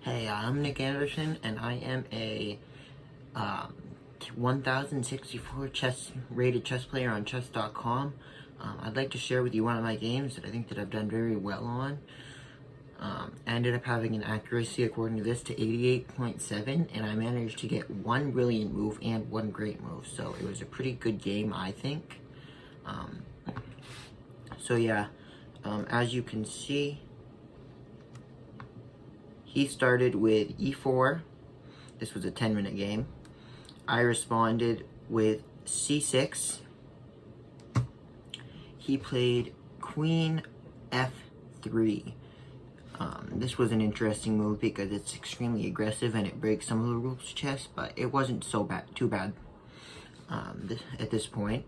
Hey, I'm Nick Anderson, and I am a 1064 rated chess player on chess.com. I'd like to share with you one of my games that I think that I've done very well on. I ended up having an accuracy, according to this, to 88.7, and I managed to get one brilliant move and one great move. So it was a pretty good game, I think. As you can see, he started with e4. This was a 10-minute game. I responded with c6. He played queen f3. This was an interesting move because it's extremely aggressive and it breaks some of the rules of chess, but it wasn't too bad at this point.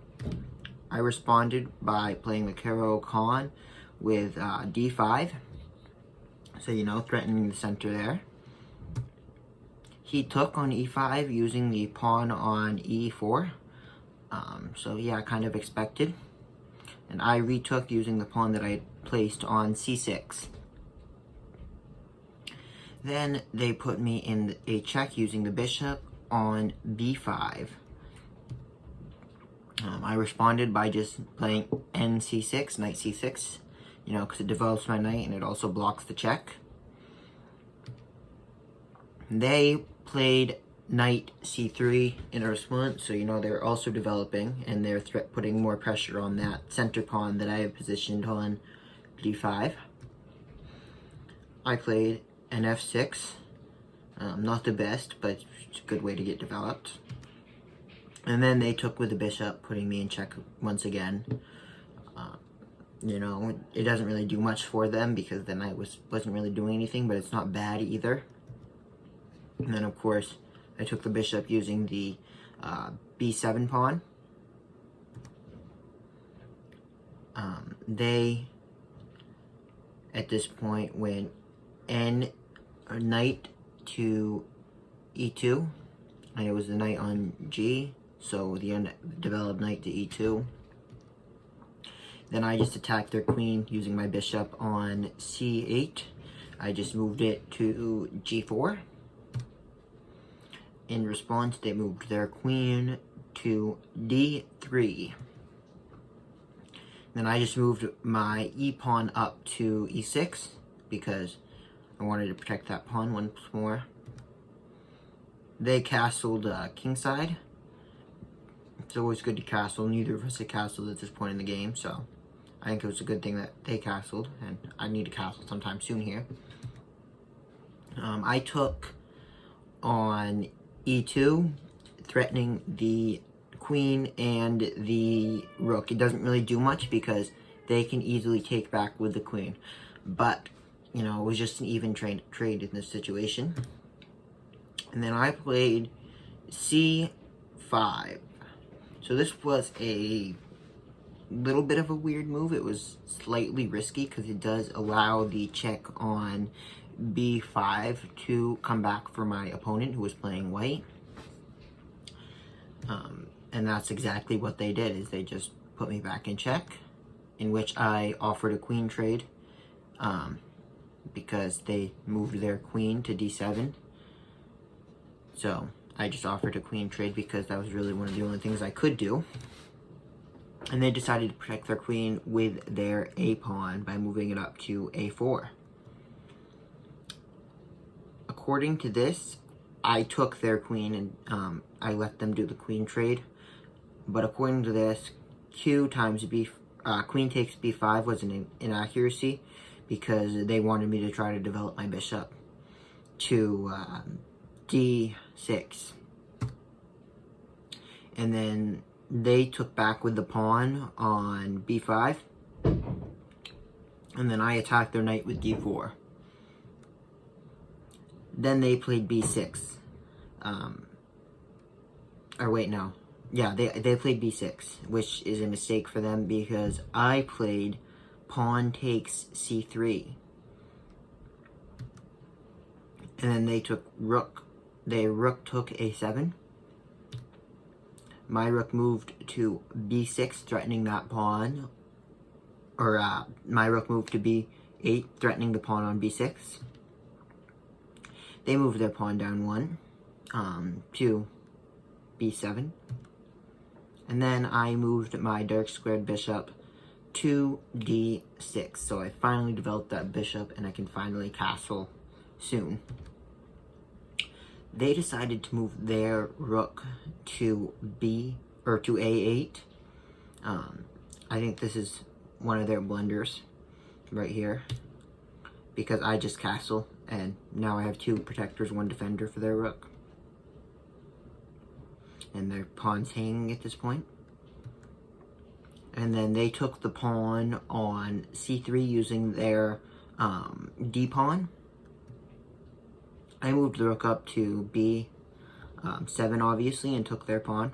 I responded by playing the Caro-Kann with d5. So, threatening the center there. He took on e5 using the pawn on e4. Kind of expected. And I retook using the pawn that I had placed on c6. Then they put me in a check using the bishop on b5. I responded by just playing nc6, knight c6, because it develops my knight and it also blocks the check. They played knight c3 in a response, so they're also developing, and they're putting more pressure on that center pawn that I have positioned on d5. I played an f6, not the best, but it's a good way to get developed. And then they took with the bishop, putting me in check once again. It doesn't really do much for them because the knight wasn't really doing anything, but it's not bad either. And then, of course, I took the bishop using the b7 pawn. They, at this point, went knight to e2, and it was the knight on g, so the developed knight to e2. Then I just attacked their queen using my bishop on c8. I just moved it to g4. In response, they moved their queen to d3. Then I just moved my e-pawn up to e6 because I wanted to protect that pawn once more. They castled kingside. It's always good to castle. Neither of us had castled at this point in the game, so I think it was a good thing that they castled, and I need to castle sometime soon here. I took on e2, threatening the queen and the rook. It doesn't really do much because they can easily take back with the queen. But, it was just an even trade in this situation. And then I played c5. So this was a little bit of a weird move. It was slightly risky because it does allow the check on b5 to come back for my opponent who was playing white. And that's exactly what they did, is they just put me back in check, in which I offered a queen trade because they moved their queen to d7. So I just offered a queen trade because that was really one of the only things I could do. And they decided to protect their queen with their a-pawn by moving it up to a4. According to this, I took their queen and I let them do the queen trade. But according to this, queen takes b5 was an inaccuracy because they wanted me to try to develop my bishop to d6. And then they took back with the pawn on b5. And then I attacked their knight with d4. Then they played b6. They played b6, which is a mistake for them because I played pawn takes c3. And then they took rook. Rook took a7. My rook moved to b6, threatening that pawn. My rook moved to b8, threatening the pawn on b6. They moved their pawn down 1 to b7. And then I moved my dark squared bishop to d6. So I finally developed that bishop, and I can finally castle soon. They decided to move their rook to to a8. I think this is one of their blunders right here, because I just castle, and now I have 2 protectors, 1 defender for their rook. And their pawn's hanging at this point. And then they took the pawn on c3 using their d-pawn. I moved the rook up to b7, obviously, and took their pawn.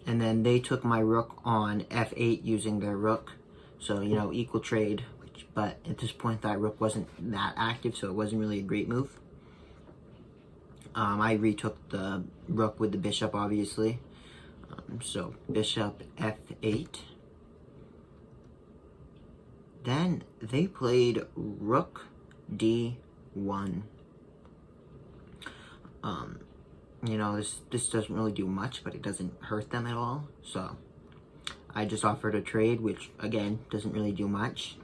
And then they took my rook on f8 using their rook. So, you know, equal trade. But at this point, that rook wasn't that active, so it wasn't really a great move. I retook the rook with the bishop, obviously. So, bishop f8. Then they played rook d1. You know, this doesn't really do much, but it doesn't hurt them at all. So, I just offered a trade, which, again, doesn't really do much.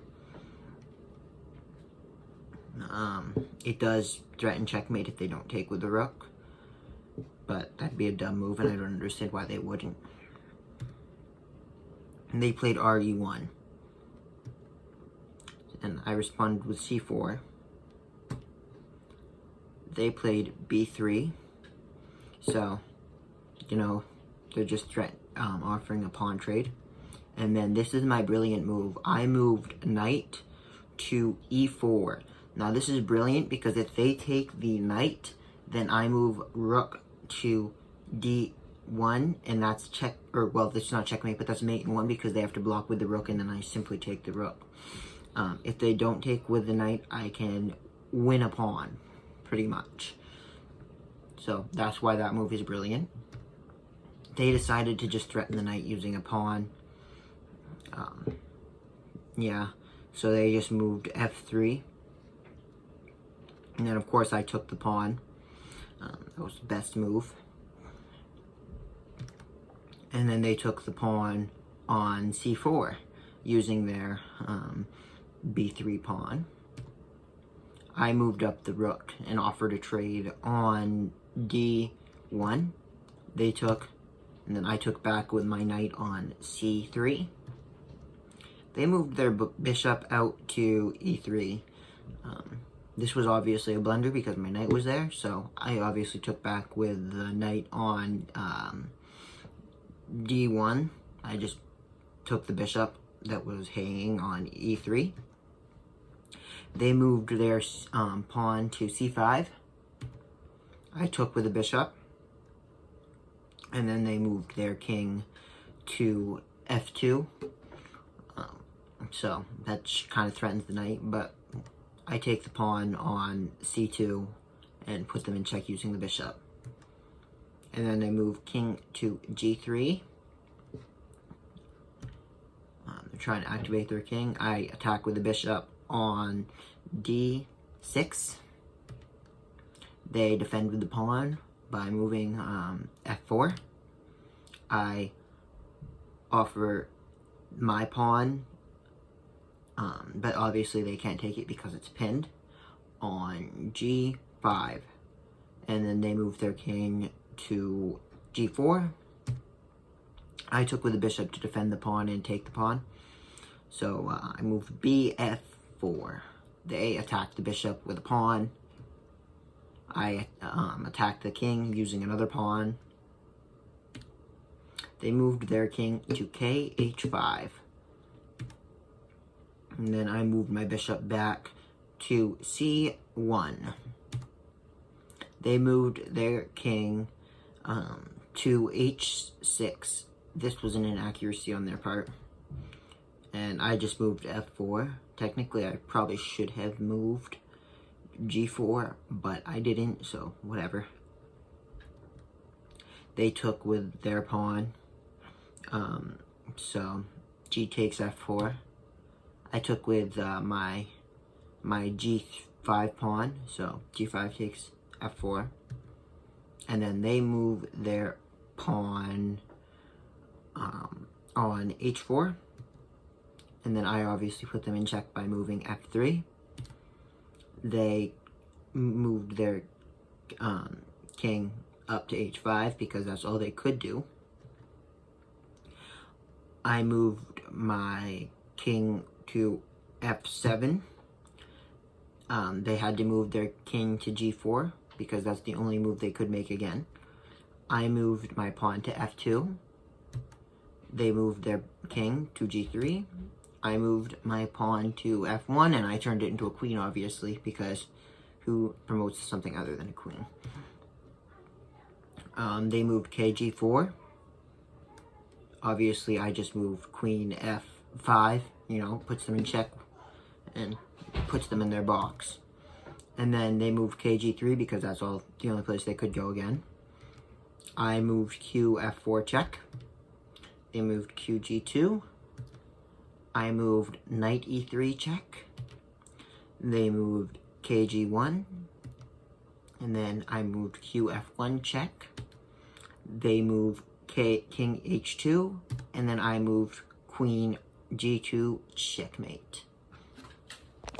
It does threaten checkmate if they don't take with the rook, but that'd be a dumb move, and I don't understand why they wouldn't. And they played re1, and I responded with c4. They played b3, so, you know, they're just offering a pawn trade. And then this is my brilliant move. I moved knight to e4. Now this is brilliant because if they take the knight, then I move rook to d1, and that's well, it's not checkmate, but that's mate in 1 because they have to block with the rook, and then I simply take the rook. If they don't take with the knight, I can win a pawn, pretty much. So that's why that move is brilliant. They decided to just threaten the knight using a pawn. Yeah, so they just moved f3. And then, of course, I took the pawn. That was the best move. And then they took the pawn on c4 using their b3 pawn. I moved up the rook and offered a trade on d1. They took, and then I took back with my knight on c3. They moved their bishop out to e3. This was obviously a blunder because my knight was there, so I obviously took back with the knight on d1. I just took the bishop that was hanging on e3. They moved their pawn to c5. I took with the bishop. And then they moved their king to f2. So that kind of threatens the knight, but I take the pawn on c2 and put them in check using the bishop. And then they move king to g3. They're trying to activate their king. I attack with the bishop on d6. They defend with the pawn by moving f4. I offer my pawn, but obviously they can't take it because it's pinned, on g5. And then they move their king to g4. I took with the bishop to defend the pawn and take the pawn. So I moved bf4. They attacked the bishop with a pawn. I attacked the king using another pawn. They moved their king to kh5. And then I moved my bishop back to c1. They moved their king to h6. This was an inaccuracy on their part. And I just moved f4. Technically, I probably should have moved g4, but I didn't, so whatever. They took with their pawn. So g takes f4. I took with my g4 f5 pawn, so g5 takes f4, and then they move their pawn on h4, and then I obviously put them in check by moving f3. They moved their king up to h5 because that's all they could do. I moved my king to f7. They had to move their king to g4 because that's the only move they could make again. I moved my pawn to f2. They moved their king to g3. I moved my pawn to f1, and I turned it into a queen, obviously, because who promotes something other than a queen? They moved kg4. Obviously, I just moved queen f5, you know, puts them in check and puts them in their box. And then they moved kg3 because that's the only place they could go again. I moved q f4 check. They moved qg2. I moved knight e3 check. They moved kg1. And then I moved q f1 check. They moved king h2, and then I moved queen g2 checkmate.